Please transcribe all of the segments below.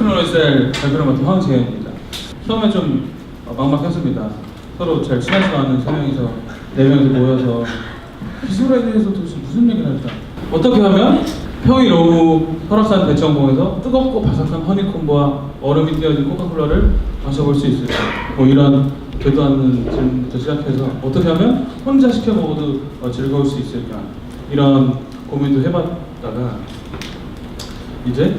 테크놀로지셀 발표를 맡은 황재현입니다. 처음에 좀 막막했습니다. 서로 잘 친하지도 않은 세 명이서 네 명이서 모여서 기술에 대해서 도대체 무슨 얘기를 할까? 어떻게 하면 평일 오후 설악산 대청봉에서 뜨겁고 바삭한 허니콤보와 얼음이 띄어진 코카콜라를 마셔볼 수 있을까? 뭐 이런 되도 않는 질문부터 시작해서 어떻게 하면 혼자 시켜 먹어도 즐거울 수 있을까? 이런 고민도 해봤다가 이제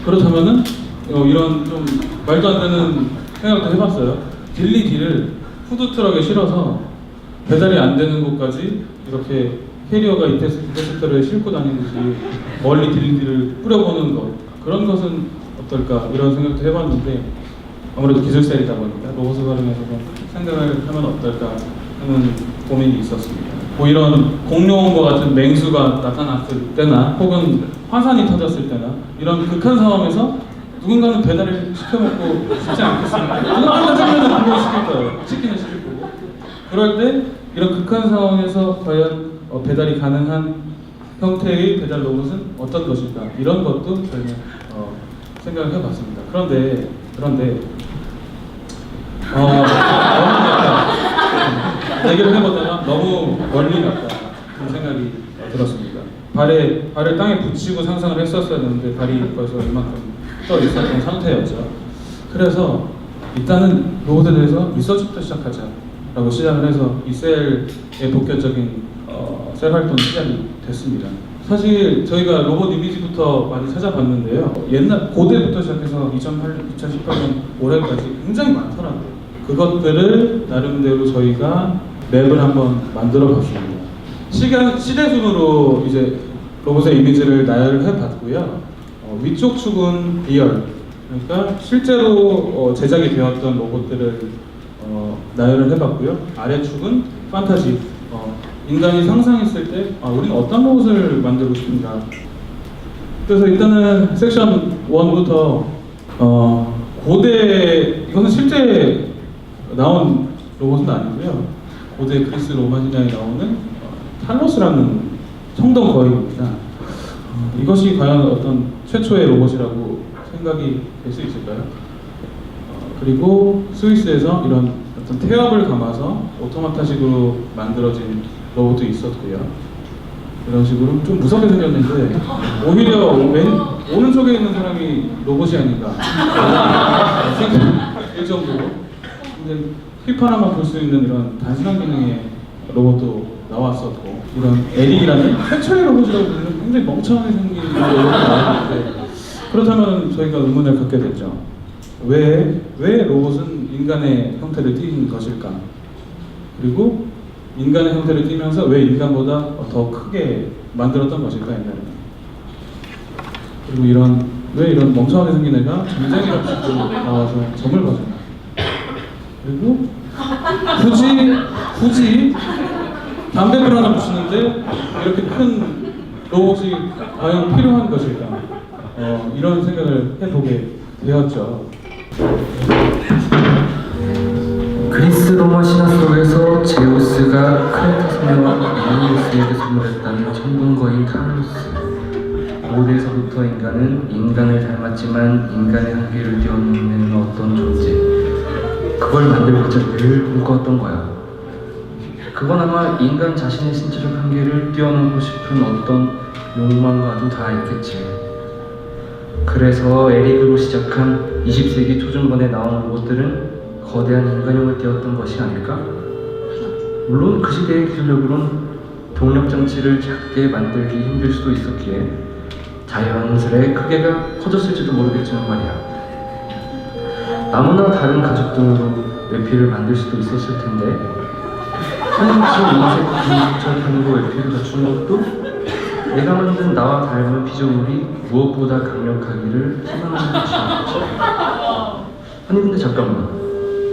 그렇다면은 이런 좀 말도 안 되는 생각도 해봤어요. 딜리디를 푸드트럭에 실어서 배달이 안 되는 곳까지 이렇게 캐리어가 인터셉터를 싣고 다니듯이 멀리 딜리디를 뿌려보는 것, 그런 것은 어떨까 이런 생각도 해봤는데 아무래도 기술셀이다 보니까 로봇을 활용해서 좀 생각을 하면 어떨까 하는 고민이 있었습니다. 뭐 이런 공룡과 같은 맹수가 나타났을 때나 혹은 화산이 터졌을 때나 이런 극한 상황에서 누군가는 배달을 시켜먹고 싶지 않겠습니까? 누군가는 짜장면을 분명히 시킬 거예요. 치킨을 시킬 거고. 그럴 때 이런 극한 상황에서 과연 배달이 가능한 형태의 배달 로봇은 어떤 것일까? 이런 것도 저희는 생각을 해봤습니다. 그런데 너무 얘기를 해보다가 너무 멀리 갔다 그런 생각이 들었습니다. 발을 땅에 붙이고 상상을 했었어야 되는데 발이 벌써 이만큼 떠 있었던 상태였죠. 그래서 일단은 로봇에 대해서 리서치부터 시작하자라고 시작을 해서 이 셀의 본격적인 셀 활동이 시작이 됐습니다. 사실 저희가 로봇 이미지부터 많이 찾아봤는데요. 옛날 고대부터 시작해서 2018년 올해까지 굉장히 많더라고요. 그것들을 나름대로 저희가 맵을 한번 만들어 봤습니다. 시대 순으로 이제 로봇의 이미지를 나열해 봤고요. 위쪽 축은 리얼, 그러니까 실제로 제작이 되었던 로봇들을 나열을 해 봤고요. 아래 축은 판타지, 인간이 상상했을 때 우리는 어떤 로봇을 만들고 싶은가. 그래서 일단은 섹션 1부터 고대, 이것은 실제 나온 로봇은 아니고요. 고대 그리스 로마 신화에 나오는 탈로스라는 청동 거인입니다. 이것이 과연 어떤 최초의 로봇이라고 생각이 될 수 있을까요? 그리고 스위스에서 이런 어떤 태엽을 감아서 오토마타식으로 만들어진 로봇도 있었고요. 이런 식으로 좀 무섭게 생겼는데 오히려 오른쪽에 있는 사람이 로봇이 아닌가 생각일 정도로. 근데 힙 하나만 볼 수 있는 이런 단순한 기능의 로봇도 나왔었고, 이런 에릭이라는 최초의 로봇이라고 부르는 굉장히 멍청하게 생긴 로봇이 나왔는데, 그렇다면 저희가 의문을 갖게 됐죠. 왜 로봇은 인간의 형태를 띠는 것일까? 그리고 인간의 형태를 띠면서 왜 인간보다 더 크게 만들었던 것일까, 옛날에는. 그리고 왜 이런 멍청하게 생긴 애가 전쟁이랍시고 나와서 점을 봐주나? 그리고 굳이 담배를 하나 붙이는데 이렇게 큰 로봇이 과연 필요한 것일까? 이런 생각을 해보게 되었죠. 그리스 로마 신화 속에서 제우스가 크레타 소녀와 유니우스에게 선물했다는 천둥거인 타로스. 고대에서부터 인간은 인간을 닮았지만 인간의 한계를 뛰어넘는 어떤 존재, 그걸 만들고자 늘 꿈꿔왔던 거야. 그건 아마 인간 자신의 신체적 한계를 뛰어넘고 싶은 어떤 욕망과도 다 있겠지. 그래서 에릭으로 시작한 20세기 초중반에 나온 로봇들은 거대한 인간형을 띄웠던 것이 아닐까? 물론 그 시대의 기술력으론 동력장치를 작게 만들기 힘들 수도 있었기에 자연스레 크기가 커졌을지도 모르겠지만 말이야. 나무나 다른 가죽 등으로 외피를 만들 수도 있었을 텐데 한치 인색 근육처럼 외피를 갖춘 것도 내가 만든 나와 닮은 피조물이 무엇보다 강력하기를 희망하는 것이었지. 아니 근데 잠깐만,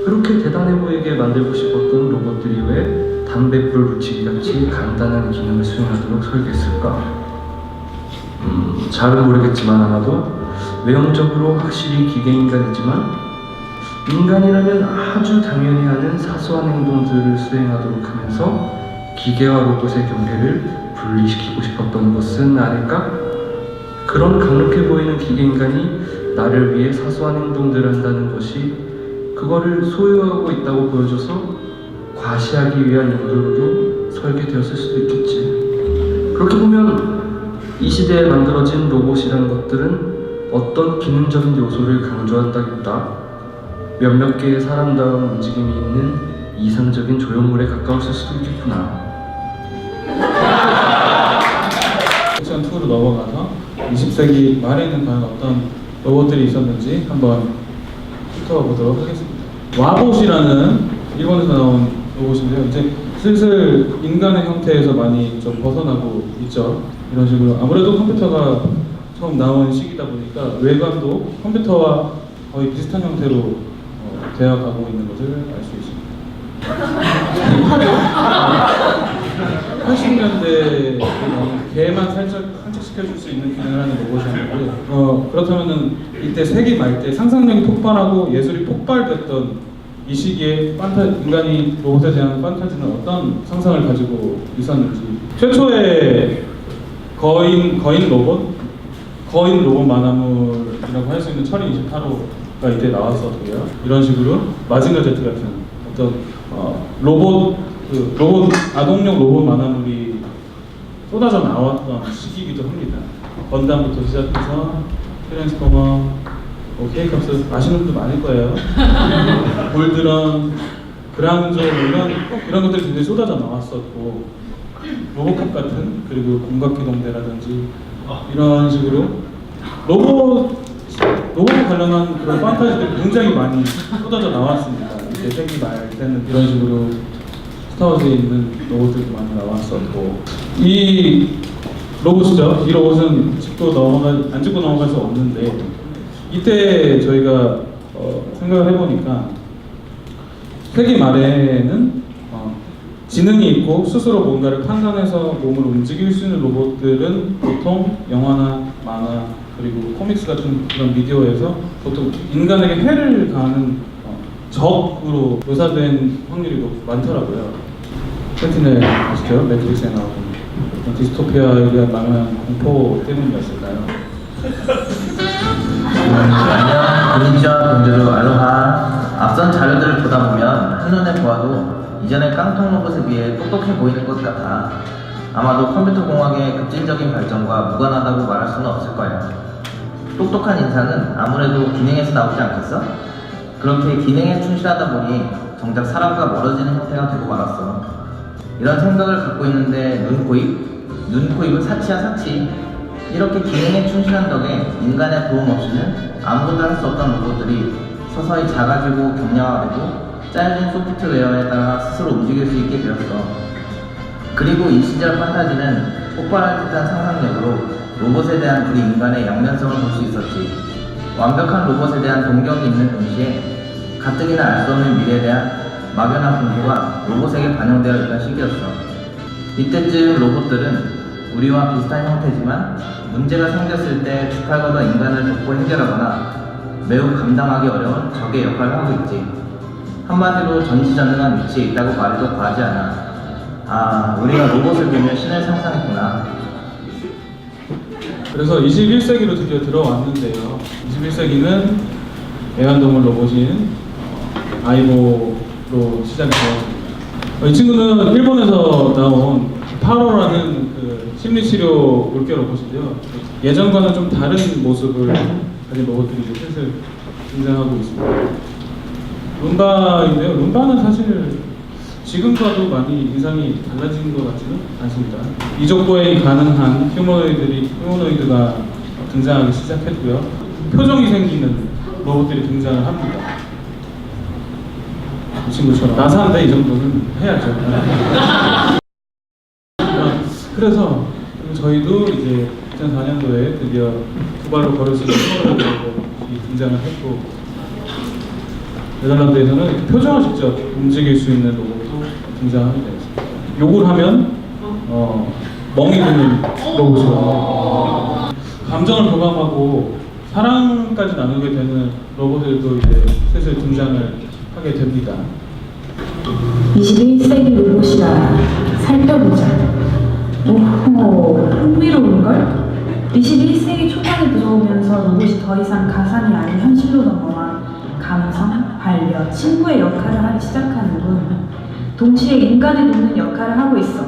그렇게 대단해 보이게 만들고 싶었던 로봇들이 왜 담뱃불 붙이기 같이 간단한 기능을 수행하도록 설계했을까? 잘은 모르겠지만 아마도 외형적으로 확실히 기계인간이지만 인간이라면 아주 당연히 하는 사소한 행동들을 수행하도록 하면서 기계와 로봇의 경계를 분리시키고 싶었던 것은 아닐까? 그런 강력해 보이는 기계인간이 나를 위해 사소한 행동들을 한다는 것이 그거를 소유하고 있다고 보여줘서 과시하기 위한 용도로도 설계되었을 수도 있겠지. 그렇게 보면 이 시대에 만들어진 로봇이라는 것들은 어떤 기능적인 요소를 강조한다기보다 몇몇 개의 사람다운 움직임이 있는 이상적인 조형물에 가까웠을 수도 있겠구나. 섹션 2로 넘어가서 20세기 말에는 과연 어떤 로봇들이 있었는지 한번 훑어보도록 하겠습니다. 와봇이라는 일본에서 나온 로봇인데요. 이제 슬슬 인간의 형태에서 많이 좀 벗어나고 있죠. 이런 식으로 아무래도 컴퓨터가 처음 나온 시기다 보니까 외관도 컴퓨터와 거의 비슷한 형태로 되어가고 있는 것을 알 수 있습니다. 80년대에 개만 살짝 산책시켜줄 수 있는 기능을 하는 로봇이었는데 그렇다면은 이때 세기 말 때 상상력이 폭발하고 예술이 폭발됐던 이 시기에 인간이 로봇에 대한 판타지는 어떤 상상을 가지고 있었는지. 최초의 거인 로봇 만화물이라고 할 수 있는 철인 28호가 이때 나왔었고요. 이런 식으로 마징가 제트 같은 어떤 로봇 아동용 로봇 만화물이 쏟아져 나왔던 시기이기도 합니다. 건담부터 시작해서 트랜스포머, 케이캅스 아시는 분들 많을 거예요. 볼드런, 그랑조 이런 것들이 굉장히 쏟아져 나왔었고 로보캅 같은 그리고 공각기동대라든지 이런 식으로 로봇 관련한 그런 판타지들이 굉장히 많이 쏟아져 나왔습니다. 이제 세기 말 때는 이런 식으로 스타워즈에 있는 로봇들도 많이 나왔었고 이 로봇이죠. 이 로봇은 안 짚고 넘어갈 수 없는데 이때 저희가 생각을 해보니까 세기 말에는 지능이 있고 스스로 뭔가를 판단해서 몸을 움직일 수 있는 로봇들은 보통 영화나 만화 그리고 코믹스 같은 그런 미디어에서 보통 인간에게 해를 가하는 적으로 묘사된 확률이 많더라고요. 센티넬 아시죠? 매트릭스에 나오는 디스토피아에 대한 막연한 공포 때문이었을까요? 안녕, 고니치와 본주루 알로하. 앞선 자료들을 보다 보면 한눈에 보아도 이전의 깡통 로봇에 비해 똑똑해 보이는 것 같아. 아마도 컴퓨터 공학의 급진적인 발전과 무관하다고 말할 수는 없을 거야. 똑똑한 인상은 아무래도 기능에서 나오지 않겠어? 그렇게 기능에 충실하다 보니 정작 사람과 멀어지는 형태가 되고 말았어. 이런 생각을 갖고 있는데 눈코입은 사치야 사치. 이렇게 기능에 충실한 덕에 인간의 도움 없이는 아무것도 할 수 없던 로봇들이 서서히 작아지고 경량화되고 짜여진 소프트웨어에 따라 스스로 움직일 수 있게 되었어. 그리고 이 시절 판타지는 폭발할 듯한 상상력으로 로봇에 대한 우리 인간의 양면성을 볼 수 있었지. 완벽한 로봇에 대한 동경이 있는 동시에 가뜩이나 알 수 없는 미래에 대한 막연한 공포가 로봇에게 반영되어 있던 시기였어. 이때쯤 로봇들은 우리와 비슷한 형태지만 문제가 생겼을 때 주팔과도 인간을 돕고 해결하거나 매우 감당하기 어려운 적의 역할을 하고 있지. 한마디로 전지전능한 위치에 있다고 말해도 과하지 않아. 아, 우리가 로봇을 보며 신을 상상했구나. 그래서 21세기로 드디어 들어왔는데요. 21세기는 애완동물 로봇인 아이보로 시작이 되었습니다. 이 친구는 일본에서 나온 파로라는 그 심리치료 물결 로봇인데요. 예전과는 좀 다른 모습을 가진 로봇들이 이제 슬슬 등장하고 있습니다. 룸바인데요. 룸바는 사실 지금과도 많이 인상이 달라진 것 같지는 않습니다. 이족 보행이 가능한 휴머노이드가 등장하기 시작했고요. 표정이 생기는 로봇들이 등장을 합니다. 이 친구처럼 나사인데 이 정도는 해야죠. 그래서 저희도 이제 2004년도에 드디어 두 발로 걸을 수 있는 휴머노이드 로봇이 등장을 했고 네덜란드에서는 표정을 직접 움직일 수 있는 로봇도 등장하게 되었습니다. 욕을 하면 멍이 드는 로봇이거든요. 감정을 교감하고 사랑까지 나누게 되는 로봇들도 이제 슬슬 등장을 하게 됩니다. 21세기 로봇이라 살펴보자. 오호, 흥미로운걸? 21세기 초반에 들어오면서 로봇이 더 이상 가상이 아닌 현실로 넘어와 감성, 반려, 친구의 역할을 하기 시작하는군. 동시에 인간을 돕는 역할을 하고 있어.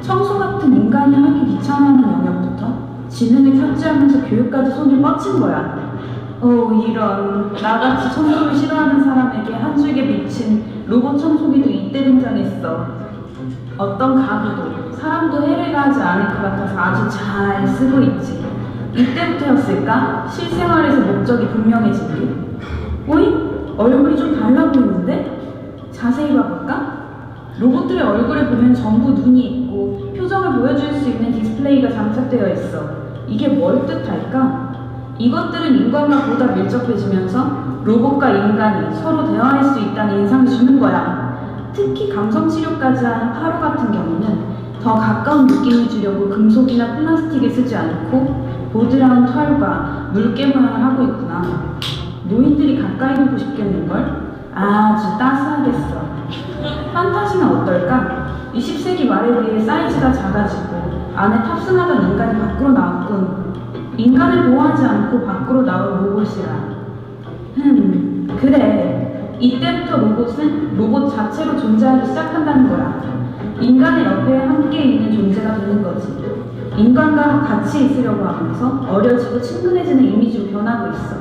청소 같은 인간이 하기 귀찮아하는 영역부터 지능을 탑재하면서 교육까지 손을 뻗친 거야. 이런 나같이 청소를 싫어하는 사람에게 한 줄기 미친 로봇 청소기도 이때 등장했어. 어떤 가구도 사람도 해를 가하지 않을 것 같아서 아주 잘 쓰고 있지. 이때부터였을까? 실생활에서 목적이 분명해진 게. 오이? 얼굴이 좀 달라 보이는데? 자세히 봐볼까? 로봇들의 얼굴을 보면 전부 눈이 있고 표정을 보여줄 수 있는 디스플레이가 장착되어 있어. 이게 뭘 뜻할까? 이것들은 인간과 보다 밀접해지면서 로봇과 인간이 서로 대화할 수 있다는 인상을 주는 거야. 특히 감성치료까지 하는 파로 같은 경우는 더 가까운 느낌을 주려고 금속이나 플라스틱을 쓰지 않고 보드라운 털과 물개 모양을 하고 있구나. 노인들이 가까이 두고 싶겠는걸? 아주 따스하겠어. 판타지는 어떨까? 20세기 말에 비해 사이즈가 작아지고 안에 탑승하던 인간이 밖으로 나왔군. 인간을 보호하지 않고 밖으로 나온 로봇이라. 그래. 이때부터 로봇은 로봇 자체로 존재하기 시작한다는 거야. 인간의 옆에 함께 있는 존재가 되는 거지. 인간과 같이 있으려고 하면서 어려지고 친근해지는 이미지로 변하고 있어.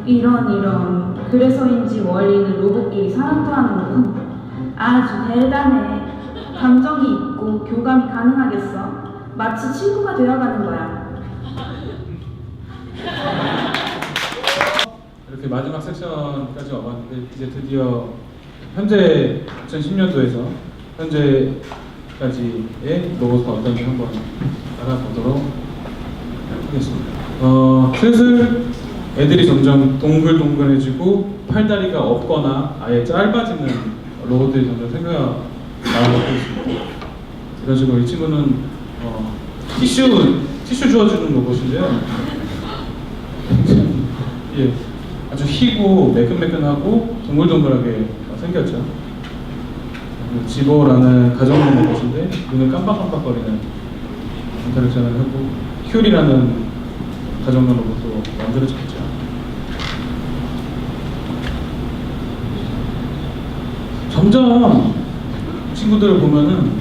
이런. 그래서인지 원리는 로봇끼리 사랑도 하는군. 아주 대단해. 감정이 있고 교감이 가능하겠어. 마치 친구가 되어가는 거야. 이렇게 마지막 섹션까지 와봤는데 이제 드디어 현재 2010년도에서 현재까지의 로봇은 어떤지 한번 알아보도록 하겠습니다. 슬슬 애들이 점점 동글동글해지고 팔다리가 없거나 아예 짧아지는 로봇들이 점점 생겨나고 있습니다. 이런 식으로 이 친구는 티슈 주워주는 로봇인데요. 예, 아주 희고 매끈매끈하고 동글동글하게 생겼죠. 지보라는 가정용 로봇인데 눈을 깜빡깜빡거리는 인터랙션을 하고 큐리라는 가정용 로봇도 만들어졌죠. 점점 친구들을 보면은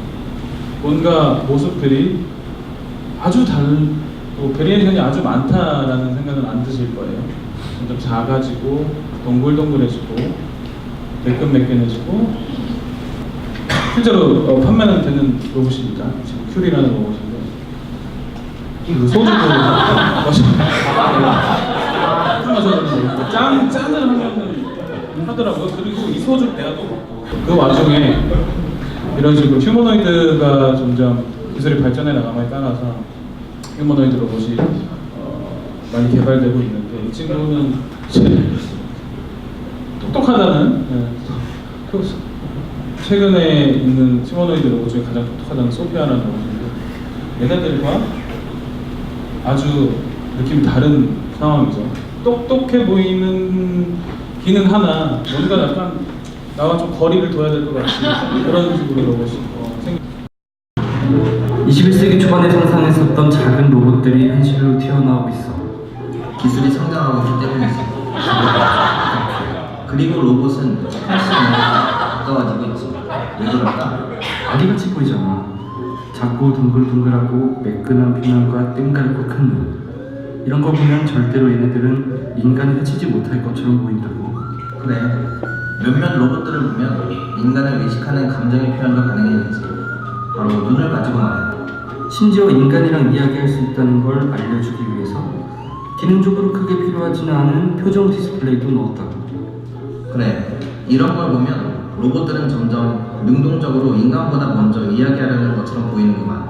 뭔가 모습들이 아주 다르고 베리에이션이 아주 많다라는 생각은 안 드실 거예요. 점점 작아지고 동글동글해지고 매끈매끈해지고 실제로 판매는 되는 로봇입니다. 지금 큐리라는 로봇인데 그 소주도 마셔 짠을 하면은 하더라고요. 그리고 이 소주 배아도 먹고 그 와중에 이런 식으로 휴머노이드가 점점 기술이 발전해 나감에 따라서 휴머노이드 로봇이 많이 개발되고 있는데 이 친구는 똑똑하다는 최근에 있는 휴머노이드 로봇 중에 가장 똑똑하다는 소피아라는 로봇인데 얘네들과 아주 느낌이 다른 상황이죠. 똑똑해 보이는 기능 하나 뭔가 약간 나와 좀 거리를 둬야 될 것 같은 그런 식으로 로봇이 생겼습니다. 21세기 초반에 상상했었던 작은 로봇들이 현실로 튀어나오고 있어. 기술이 성장하고 있기 때문이지. 그리고 로봇은 훨씬 가까워지고 있지. 왜 그럴까? 아기같이 보이잖아. 작고 동글동글하고 매끈한 표면과 뜬갈고 큰 눈. 이런 거 보면 절대로 얘네들은 인간을 해치지 못할 것처럼 보인다고. 그래. 몇몇 로봇들을 보면 인간을 의식하는 감정의 표현도 가능해지지. 바로 눈을 가지고 말이야. 심지어 인간이랑 이야기할 수 있다는 걸 알려주기 위해서 기능적으로 크게 필요하지는 않은 표정 디스플레이도 넣었다고. 그래. 이런 걸 보면 로봇들은 점점 능동적으로 인간보다 먼저 이야기하려는 것처럼 보이는구만.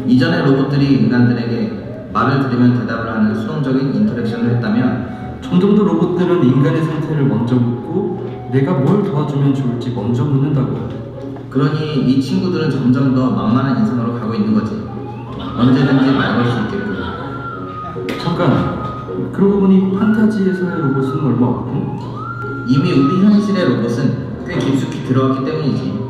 이전에 로봇들이 인간들에게 말을 들으면 대답을 하는 수동적인 인터랙션을 했다면 점점 더 로봇들은 인간의 상태를 먼저 묻고 내가 뭘 도와주면 좋을지 먼저 묻는다고. 그러니 이 친구들은 점점 더 만만한 인상으로 가고 있는 거지. 언제든지 말 걸 수 있겠고. 잠깐, 그러고 보니 판타지에서의 로봇은 얼마 없고? 이미 우리 현실의 로봇은 꽤 깊숙이 들어왔기 때문이지.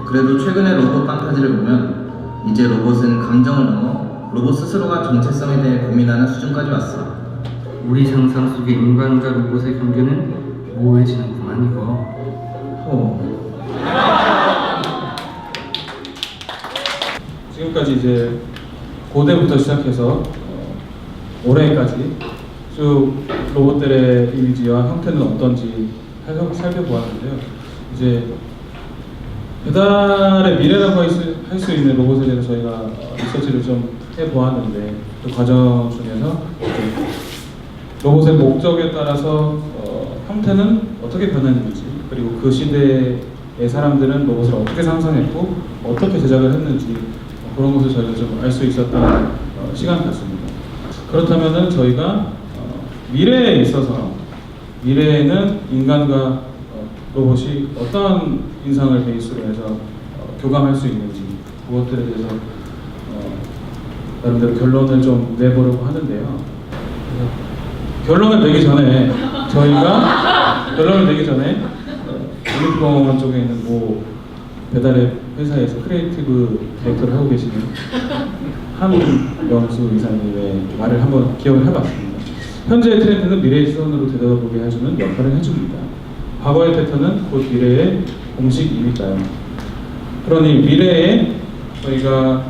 그래도 최근의 로봇 판타지를 보면 이제 로봇은 감정을 넘어 로봇 스스로가 정체성에 대해 고민하는 수준까지 왔어. 우리 상상 속의 인간과 로봇의 경계는 모호해지는구만 이거. 지금까지 이제 고대부터 시작해서 올해까지 쭉 로봇들의 이미지와 형태는 어떤지 살펴보았는데요. 이제 배달의 미래라고 할 수 있는 로봇에 대해서 저희가 리서치를 좀 해보았는데 그 과정 중에서 이제 로봇의 목적에 따라서 형태는 어떻게 변했는지, 그리고 그 시대의 사람들은 로봇을 어떻게 상상했고 어떻게 제작을 했는지 그런 것을 저희가 좀 알 수 있었던 시간 같습니다. 그렇다면은 저희가 미래에 있어서 미래에는 인간과 로봇이 어떤 인상을 베이스로 해서 교감할 수 있는지 그것들에 대해서 나름대로 결론을 좀 내보려고 하는데요. 결론을 내기 전에 저희가 유니콘 쪽에 있는 뭐 배달의 회사에서 크리에이티브 디렉터를 하고 계시는 한명수 이사님의 말을 한번 기억을 해봤습니다. 현재의 트렌드는 미래의 시선으로 되돌아보게 해주는 역할을 해줍니다. 과거의 패턴은 곧 미래의 공식이니까요. 그러니 미래에 저희가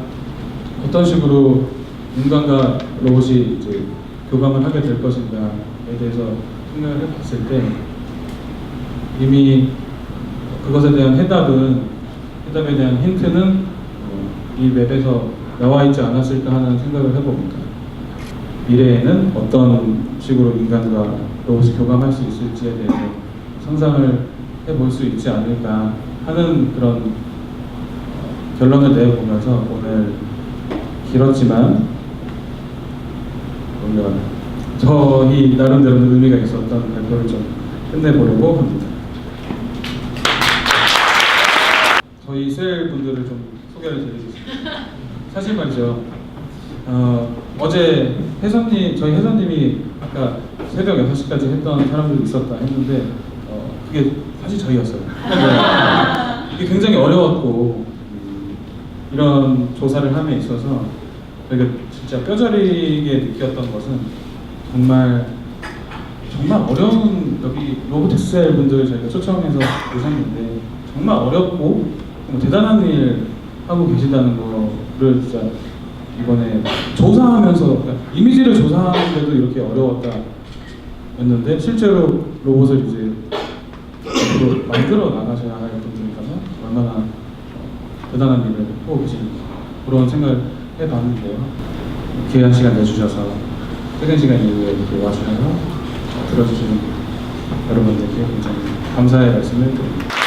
어떤 식으로 인간과 로봇이 이제 교감을 하게 될 것인가에 대해서 생각을 해봤을 때 이미 그것에 대한 해답에 대한 힌트는 이 맵에서 나와 있지 않았을까 하는 생각을 해봅니다. 미래에는 어떤 식으로 인간과 로봇이 교감할 수 있을지에 대해서 상상을 해볼 수 있지 않을까 하는 그런 결론을 내보면서 오늘 길었지만 뭔가 저희 나름대로 의미가 있었던 발표를 좀 끝내보려고 합니다. 저희 셀 분들을 좀 소개를 드리겠습니다. 사실 말이죠. 어제 저희 회사님이 아까 새벽 6시까지 했던 사람들이 있었다 했는데 그게 사실 저희였어요. 이게 굉장히 어려웠고 이런 조사를 함에 있어서 저희가 진짜 뼈저리게 느꼈던 것은 정말 어려운 여기 로보텍스엘 분들 저희가 초청해서 오셨는데 정말 어렵고 대단한 일 하고 계신다는 거를 진짜 이번에 조사하면서 그러니까 이미지를 조사하는데도 이렇게 어려웠다였는데 실제로 로봇을 이제 앞으로 만들어 나가셔야 할 분들이라면 얼마나 대단한 일을 하고 계신지 그런 생각을 해봤는데요. 귀한 시간 내주셔서 퇴근 시간 이후에 이렇게 와주셔서 들어주시는 여러분들께 굉장히 감사의 말씀을 드립니다.